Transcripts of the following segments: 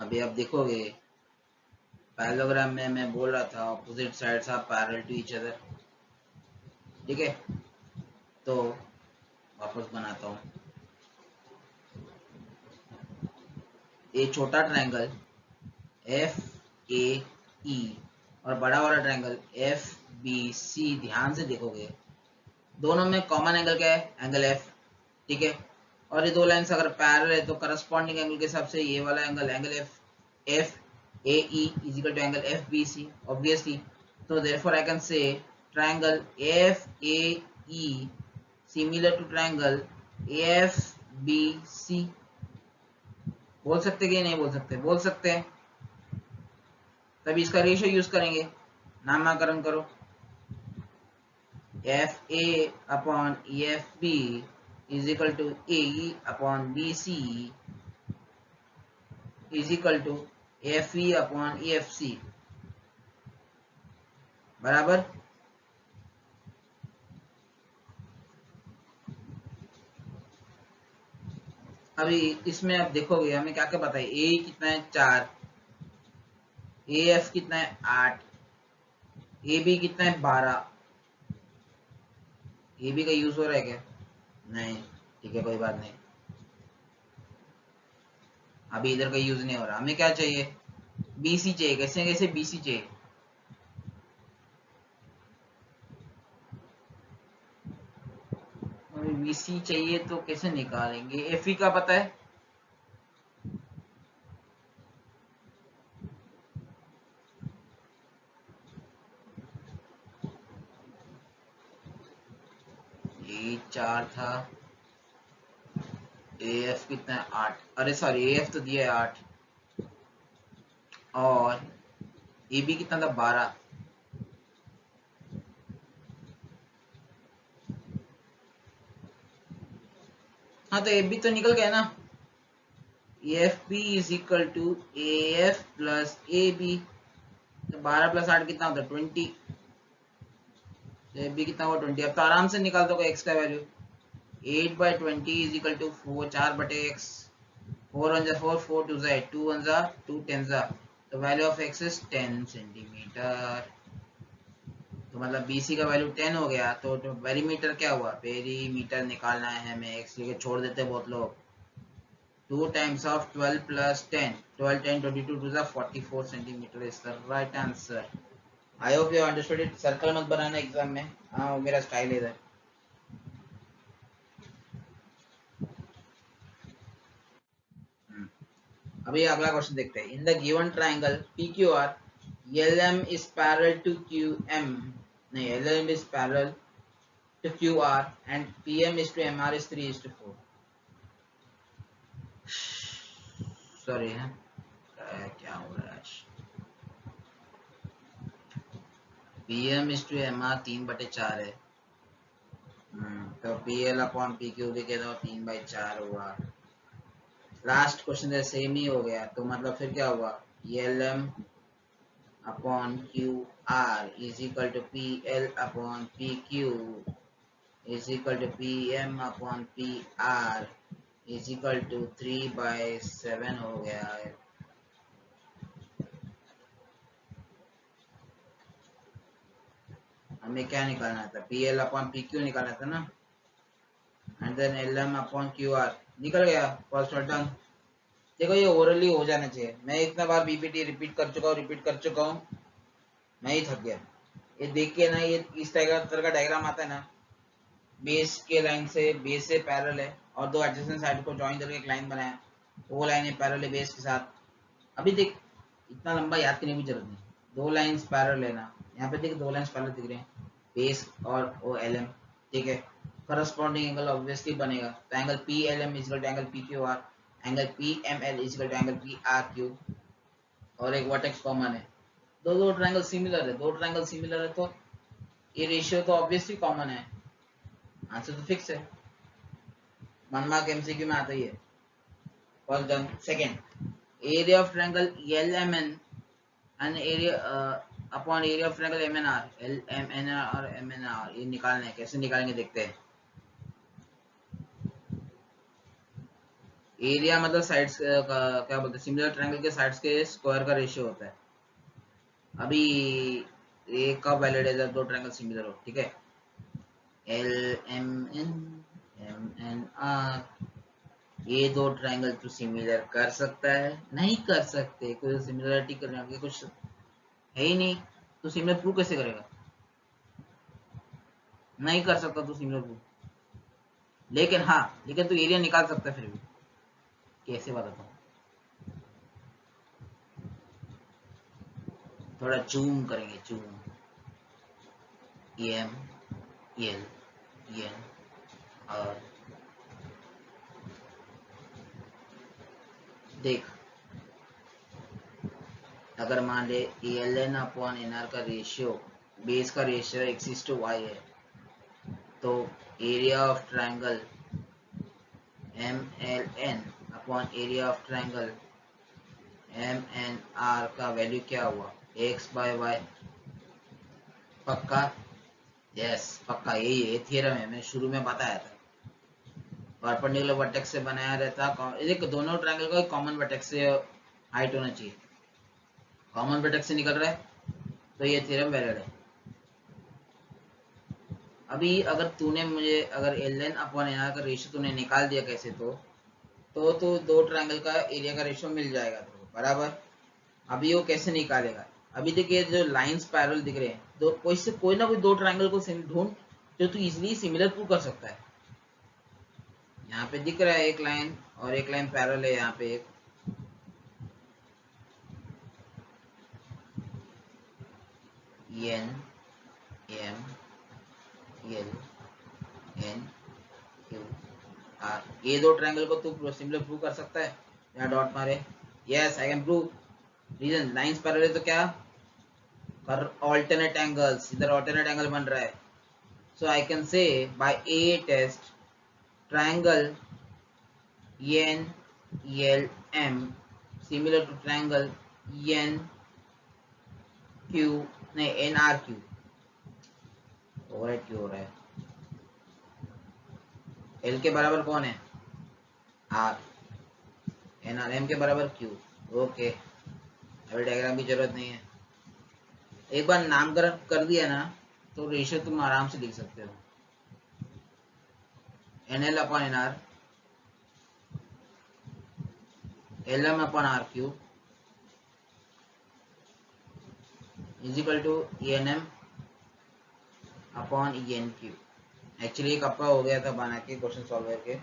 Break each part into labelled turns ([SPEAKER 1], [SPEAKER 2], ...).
[SPEAKER 1] अभी आप देखोगे पैरेललोग्राम में मैं बोल रहा था opposite sides are parallel to each other, ठीक है। तो वापस बनाता हूँ, ये छोटा ट्रायंगल एफ ए ई और बड़ा वाला ट्रायंगल एफ बी सी, ध्यान से देखोगे दोनों में कॉमन एंगल क्या है, एंगल एफ, ठीक है। और ये दो लाइंस अगर पैरेलल है तो करस्पॉन्डिंग एंगल के हिसाब से ये वाला angle angle F F A E is equal to angle F B C obviously. तो therefore I can say triangle F A E similar to triangle F B C. बोल सकते कि नहीं बोल सकते? बोल सकते हैं। तभी इसका रेशियो यूज करेंगे, नामकरण करो, F A upon E F B is equal to A upon B C is equal to F E upon E F C बराबर। अभी इसमें आप देखोगे हमें क्या क्या पता है, ए कितना है 4, ए एफ कितना है 8, ए बी कितना है 12। ए बी का यूज हो रहा है क्या? नहीं, ठीक है कोई बात नहीं, अभी इधर का यूज नहीं हो रहा। हमें क्या चाहिए? बी सी चाहिए। कैसे कैसे बी सी चाहिए? बी सी चाहिए तो कैसे निकालेंगे? एफ ई का पता है, ये 4 था, ए एफ कितना है 8, अरे सॉरी ए एफ तो दिया है 8, और ए बी कितना था 12। हाँ तो ए बी तो निकल गया ना, F B is equal to A F plus A B. तो 12 प्लस 8 कितना होता है 20, एफ बी कितना हुआ 20। अब तो आराम से निकाल दो एक्स का value, 8/20 is equal to 4, 4/x, 4 1 जा 4, 4 2 जा 8, 2 1 जा 2 10 जा, तो value of x is 10 centimetre. तो मतलब BC का वैल्यू 10 हो गया। तो पेरीमीटर क्या हुआ? पेरीमीटर निकालना है हमें, एक्स लेके छोड़ देते हैं बहुत लोग। 2 times of 12 plus 10, 12 10 22 2 44 centimetre is the right answer. I hope you understood it. Circle मत बनाना एग्जाम में, हाँ वो मेरा स्टाइल है इधर। अभी अगला क्वेश्चन देखते हैं। In the given triangle PQR, LM is parallel to QM, नहीं LM is parallel to QR and PM is to MR is 3:4। Sorry है, क्या हो रहा है? PM is to MR 3/4 है, तो PL अपॉन PQ भी कह दो 3/4 हुआ। लास्ट क्वेश्चन है सेम ही हो गया, तो मतलब फिर क्या हुआ? LM upon QR is equal to PL upon PQ is equal to PM upon PR is equal to 3/7 हो गया है। हमें क्या निकालना था? PL अपॉन PQ निकालना था ना, and then LM upon QR निकल गया। फर्स्ट और डन। देखो ये ओरली हो जाना चाहिए, मैं इतना बार बीपीटी रिपीट कर चुका हूँ, मैं ही थक गया। ये देख के ना, ये इस तरह का डायग्राम आता है ना, बेस के लाइन से, बेस से पैरेलल है और दो एडजेसेंट साइड को ज्वाइन करके एक लाइन बनाया, वो लाइन है पैरेलल है बेस के साथ। अभी देख, इतना लंबा याद करने की जरूरत नहीं, दो लाइंस पैरेलल है ना, यहाँ पे देख दो लाइंस पैरेलल दिख रहे हैं, बेस और ओ एल एम, ठीक है। करस्पॉन्डिंग एंगल ऑब्वियसली बनेगा, तो angle P L M is equal to angle P Q R, angle P M L is equal to angle P R Q, और एक वर्टेक्स कॉमन है। दो triangle similar है, दो ट्रायंगल सिमिलर है तो ये रेशियो तो ऑब्वियसली कॉमन है, आंसर तो फिक्स है। 1 मार्क एमसीक्यू में आता ही है। First done. Second, area of triangle LMN and area upon area of triangle MNR, LMNR और MNR ये निकालना है। कैसे निकालेंगे देखते हैं। एरिया मतलब साइड्स का क्या बोलते हैं, सिमिलर ट्रायंगल के साइड्स के स्क्वायर का रेशियो होता है। अभी ये कब वैलिड है जब दो ट्रायंगल सिमिलर हो, ठीक है। L M N M N R, ये दो ट्रायंगल तो सिमिलर कर सकता है? नहीं कर सकते, कोई सिमिलरिटी करने के कुछ है ही नहीं, तो सिमिलर प्रूव कैसे करेगा? नहीं कर सकता तो सिमिलर प्रूव। लेकिन हाँ, लेकिन तो एरिया निकाल सकता है फिर भी। कैसे बताता हूँ, थोड़ा जूम करेंगे, जूम। एम एल एन और देख, अगर मान ले L N upon N R का रेशियो, बेस का रेशियो एक्सिस टू वाई है, तो area of triangle M L N upon area of triangle M N R का वैल्यू क्या हुआ? X by y. पक्का? यस पक्का, यही है थियरम है, मैंने शुरू में बताया था। परपेंडिकुलर वर्टेक्स से बनाया रहता, देख दोनों ट्रायंगल का कॉमन वर्टेक्स से हाइट होना चाहिए, कॉमन वर्टेक्स से निकल रहा है तो ये थ्योरम वैलिड है। अभी अगर तूने मुझे, अगर L N upon N R का रेशियो तूने निकाल दिया कैसे, तो दो ट्रायंगल का एरिया का रेशियो मिल जाएगा तो बराबर। अभी वो कैसे निकालेगा? अभी देखिए जो लाइंस पैरेलल दिख रहे हैं, दो कोई से कोई ना कोई दो ट्रायंगल को ढूंढ जो तू इजीली सिमिलर प्रूव कर सकता है। यहाँ पे दिख रहा है एक लाइन और एक लाइन पैरेलल है, यहाँ पे एक N M L N Q R, ये दो ट्रायंगल को तू सिमिलर प्रूव कर सकता है? यहाँ डॉट मारे, yes I can prove. Reason lines parallel तो क्या कर, ऑल्टरनेट एंगल्स, इधर ऑल्टरनेट एंगल बन रहा है, so I can say by a test triangle N L M similar to triangle N Q, नहीं एन आर क्यू, ओवरराइट क्यों हो रहा है? एल के बराबर कौन है? आर, एन आर, एम के बराबर क्यू। ओके, अभी डायग्राम की जरूरत नहीं है, एक बार नामकरण कर दिया ना तो रेशियो तुम आराम से लिख सकते हो। N L upon N R, L M upon R Q is equal to N M upon N Q. Actually एक हफ्ता हो गया था बना के क्वेश्चन सॉल्वर के,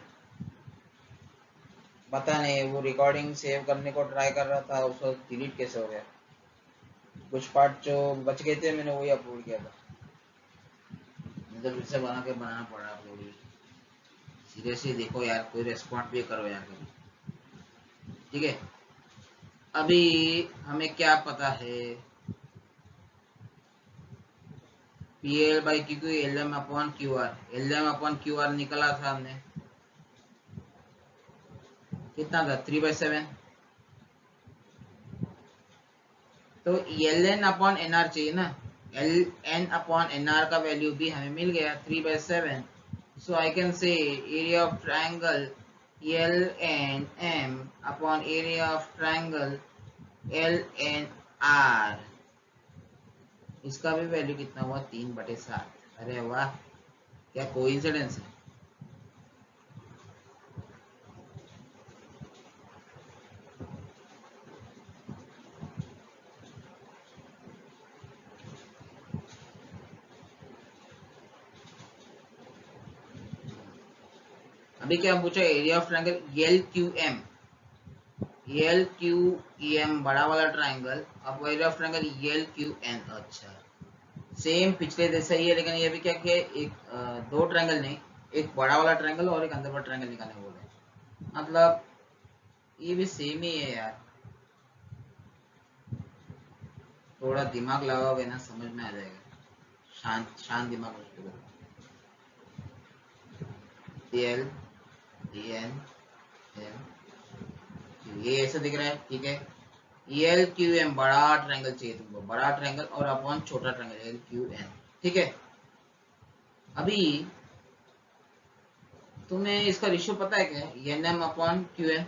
[SPEAKER 1] पता नहीं वो रिकॉर्डिंग सेव करने को ट्राई कर रहा था, उसको डिलीट कैसे हो गया। कुछ पार्ट जो बच गए थे मैंने वही अपलोड किया था, मतलब फिर से बना के बनाना पड़ा अपलोड। सीरियसली देखो यार, कोई रेस्पॉन्ड भी करो यार कभी, ठीक है। अभी हमें क्या पता है, P L by Q Q L M upon Q R, L M upon Q R निकला था हमने, कितना था 3/7, तो L N upon N R चाहिए ना, L N upon N R का वैल्यू भी हमें मिल गया 3/7, so I can say area of triangle L N M upon area of triangle L N R, इसका भी वैल्यू कितना हुआ 3/7। अरे वाह, क्या कोइंसिडेंस है। अभी क्या पूछा, area of triangle L Q M, L Q M बड़ा वाला ट्रायंगल, अब area of triangle L Q N. अच्छा, सेम पिछले जैसा ही है, लेकिन ये भी क्या किया, एक दो ट्रायंगल नहीं, एक बड़ा वाला ट्रायंगल और एक अंदर वाला ट्रायंगल निकालने बोले, मतलब ये भी सेम ही है यार, थोड़ा दिमाग लगाओगे ना समझ में आ जाएगा, शांत शांत दिमाग उसको। एल एन एम, ये ऐसा दिख रहा है, ठीक है। एल क्यू एम बड़ा ट्रायंगल चाहिए तुमको, बड़ा ट्रायंगल और अपॉन छोटा ट्रायंगल एल क्यू एन, ठीक है। अभी तुम्हें इसका रेशियो पता है क्या, N M upon Q N?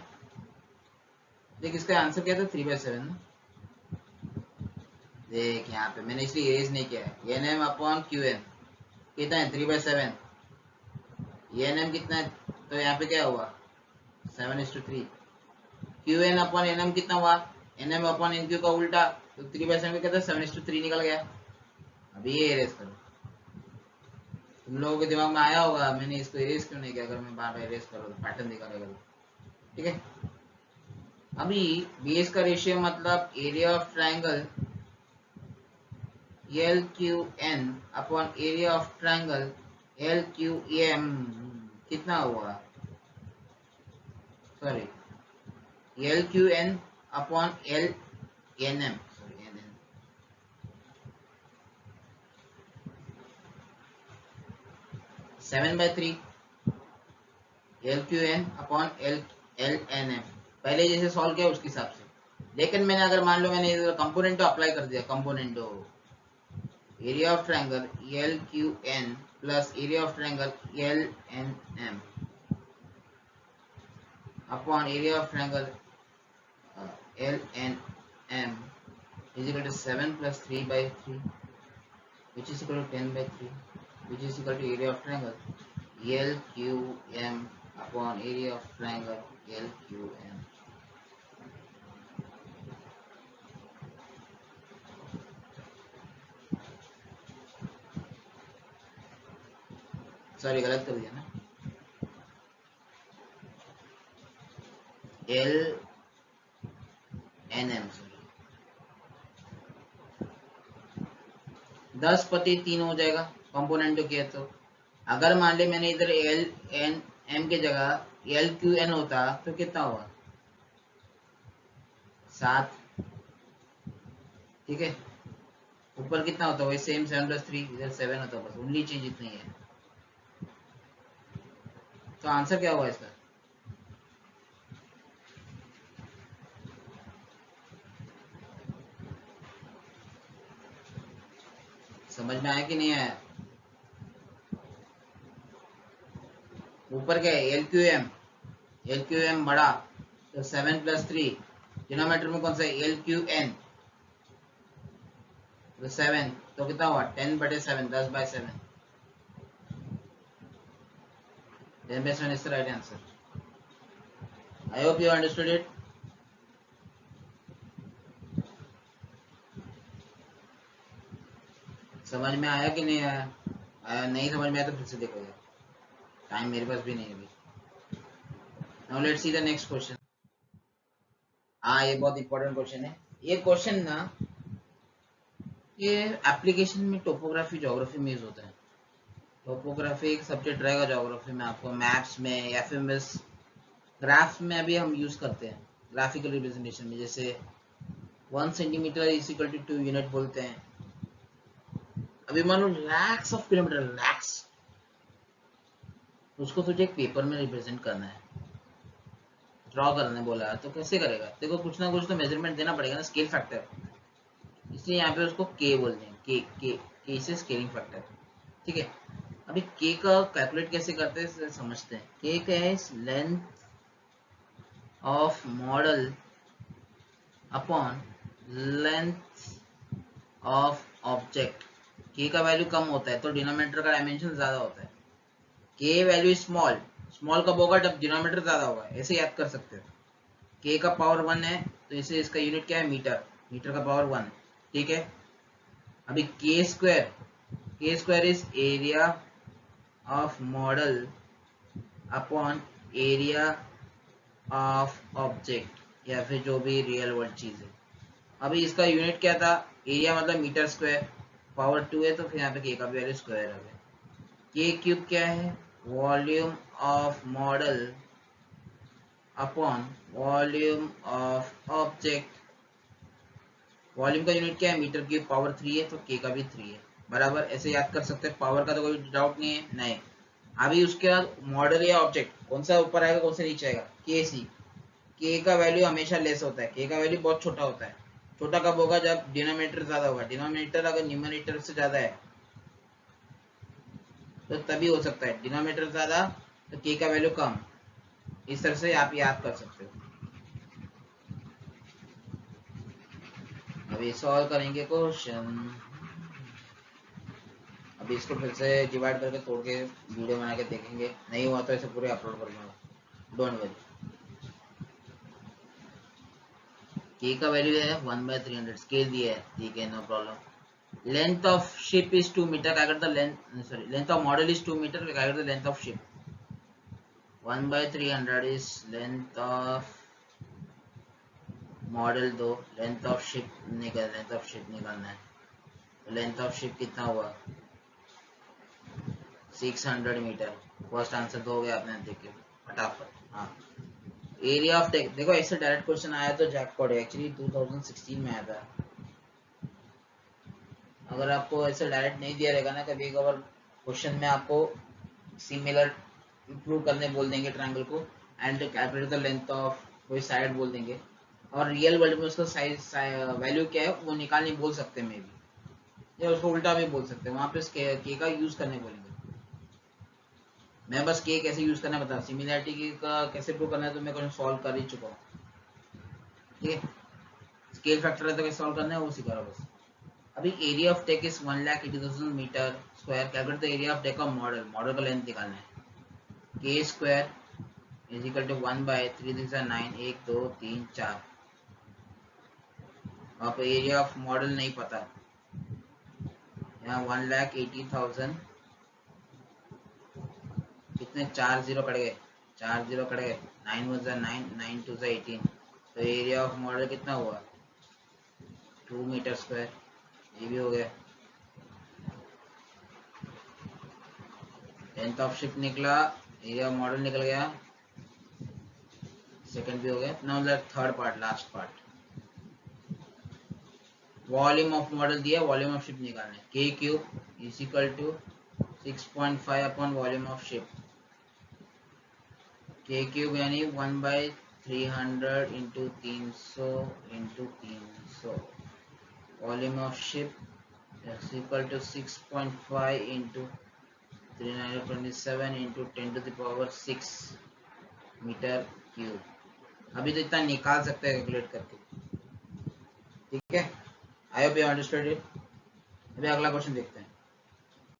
[SPEAKER 1] देख इसका आंसर क्या था 3/7 ना। देख यहाँ पे मैंने इसलिए इरेज नहीं किया है। N M upon Q N कितना है 3/7। एन एम कितना है तो यहाँ पे क्या हुआ 7:3। Q N upon N M कितना हुआ N M upon N Q का उल्टा तो 3/7 में कहते 7:3 निकल गया। अभी ये इरेज करो। तुम लोगों के दिमाग में आया होगा मैंने इसको इरेज क्यों नहीं किया। अगर मैं बार बार इरेज करो तो पैटर्न दिखा रहेगा। ठीक है अभी बेस का रेशियो मतलब area of triangle L Q N upon area of triangle L Q M कितना हुआ sorry L Q N upon L N M sorry N N 7/3 L Q N upon L L N M पहले जैसे solve किया उसके हिसाब से। लेकिन मैंने अगर मान लो मैंने कंपोनेंटो अप्लाई कर दिया कंपोनेंटो area of triangle LQN plus area of triangle LNM upon area of triangle LNM is equal to 7 plus 3/3 which is equal to 10/3 which is equal to area of triangle LQM upon area of triangle LQM। Sorry गलत कर दिया ना LNM 10/3 हो जाएगा component जो किया तो। अगर मान ले मैंने इधर एल एन एम की जगह एल क्यू एन होता तो कितना हुआ 7। ठीक है ऊपर कितना होता वही सेम 7+3 इधर 7 होता बस ओनली चीज इतनी है। तो आंसर क्या हुआ इसका समझ में आया कि नहीं आया। ऊपर क्या है एल क्यू एम बड़ा तो 7+3 डिनोमिनेटर में कौन सा एल क्यू एन तो 7 तो कितना हुआ 10/7 10/7 10/7 is the right answer। I hope you understood it। समझ में आया कि नहीं आया नहीं समझ में आया तो फिर से देखो यार टाइम मेरे पास भी नहीं है अभी। Now let's see the next question. हाँ ये बहुत इंपॉर्टेंट क्वेश्चन है। ये क्वेश्चन ना ये एप्लीकेशन में टोपोग्राफी ज्योग्राफी में यूज होता है। टोपोग्राफी एक सब्जेक्ट रहेगा ज्योग्राफी में आपको मैप्स में एफएमएस ग्राफ्स में अभी हम यूज करते हैं ग्राफिकल रिप्रेजेंटेशन में। जैसे 1 centimetre is equal to 2 unit बोलते हैं। अभी मान लो लैक्स ऑफ किलोमीटर लैक्स उसको तुझे एक पेपर में रिप्रेजेंट करना है ड्रॉ करने बोला है तो कैसे करेगा। देखो कुछ ना कुछ तो मेजरमेंट देना पड़ेगा ना स्केल फैक्टर इसलिए यहाँ पे उसको के बोलते हैं के से स्केलिंग फैक्टर। ठीक है अभी के का कैलकुलेट कैसे करते हैं समझते हैं। के का है length of model upon length of object. के का वैल्यू कम होता है तो डिनोमिनेटर का डायमेंशन ज्यादा होता है। के वैल्यू स्मॉल स्मॉल कब होगा जब डिनोमिनेटर ज्यादा होगा। ऐसे याद कर सकते हो के का पावर 1 है तो इसे इसका यूनिट क्या है मीटर मीटर का पावर 1। ठीक है अभी के square is area of model upon area of object या फिर जो भी रियल वर्ल्ड चीज है। अभी इसका यूनिट क्या था एरिया मतलब मीटर स्क्वायर पावर 2 है तो फिर यहाँ पे के का भी वैल्यू स्क्वायर हो गया। के क्यूब क्या है volume of model upon volume of object. Volume का यूनिट क्या है मीटर क्यूब पावर 3 है तो के का भी 3 है बराबर। ऐसे याद कर सकते हैं पावर का तो कोई डाउट नहीं है नहीं। अभी उसके बाद मॉडल या ऑब्जेक्ट कौन सा ऊपर आएगा कौन सा नीचे आएगा के सी। के का वैल्यू हमेशा लेस होता है के का वैल्यू बहुत छोटा होता है। छोटा कब होगा जब डिनोमिनेटर ज्यादा होगा। डिनोमिनेटर अगर न्यूमरेटर से ज्यादा है तो तभी हो सकता है डिनोमिनेटर ज्यादा तो के का वैल्यू कम। इस तरह से आप याद कर सकते हो। अभी सॉल्व करेंगे क्वेश्चन। अभी इसको फिर से डिवाइड करके तोड़ के वीडियो बना के देखेंगे, नहीं हुआ तो ऐसे पूरे अपलोड कर दूंगा, डोंट वरी। के का वैल्यू है 1/300, स्केल दिया है, ठीक है, no problem. Length of ship is 2 metre, क्या करता length, sorry length of model is 2 metre, क्या करता length of ship 1/300 is length of model, दो लेंथ ऑफ शिप निकालना है। लेंथ ऑफ शिप कितना हुआ 600 मीटर। फर्स्ट आंसर तो हो गया आपने, देखिए फटाफट। हाँ, एरिया ऑफ टेक, देखो ऐसे डायरेक्ट क्वेश्चन आया तो जैकपॉट है, एक्चुअली 2016 में आया था। अगर आपको ऐसे डायरेक्ट नहीं दिया रहेगा ना, कभी कभार क्वेश्चन में आपको सिमिलर इंप्रूव करने बोल देंगे ट्रायंगल को, and calculate the length of कोई साइड बोल देंगे, और रियल वर्ल्ड में उसका साइज वैल्यू क्या है वो निकालने बोल सकते हैं मे भी, या उसको उल्टा भी बोल सकते हैं, वहां पे के का यूज करने बोलेंगे। मैं बस के कैसे यूज करना है बता, सिमिलरिटी का कैसे प्रूव करना है तो मैं क्वेश्चन सॉल्व कर ही चुका हूँ, ठीक है। स्केल फैक्टर है तो कैसे सॉल्व करना है वो सिखा रहा हूँ बस। अभी area of deck is 1,80,000 metre square, calculate the area of deck of model, model का लेंथ निकालना है। के स्क्वायर इज इक्वल टू 1/3 1 2 3 4। आप एरिया ऑफ मॉडल नहीं पता, यहाँ 1,80,000, कितने 4 जीरो कट गए, 4 जीरो कट गए, 9 1 9 9 2 18, तो एरिया ऑफ मॉडल कितना हुआ 2 मीटर स्क्वायर, ये भी हो गया। लेंथ ऑफ शिप निकला, एरिया ऑफ मॉडल निकल गया, सेकंड भी हो गया ना, मतलब third part, last part. Volume of model दिया, वॉल्यूम ऑफ शिप निकालना है, k cube is equal to 6.5 upon volume of ship, k cube यानी 1/300 into 300 into 300, volume of ship is equal to 6.5 into 327 into 10 to the power 6 metre cube. अभी तो इतना निकाल सकते हैं कैलकुलेट करके, ठीक है। I hope you understood it. अभी अगला क्वेश्चन देखते हैं।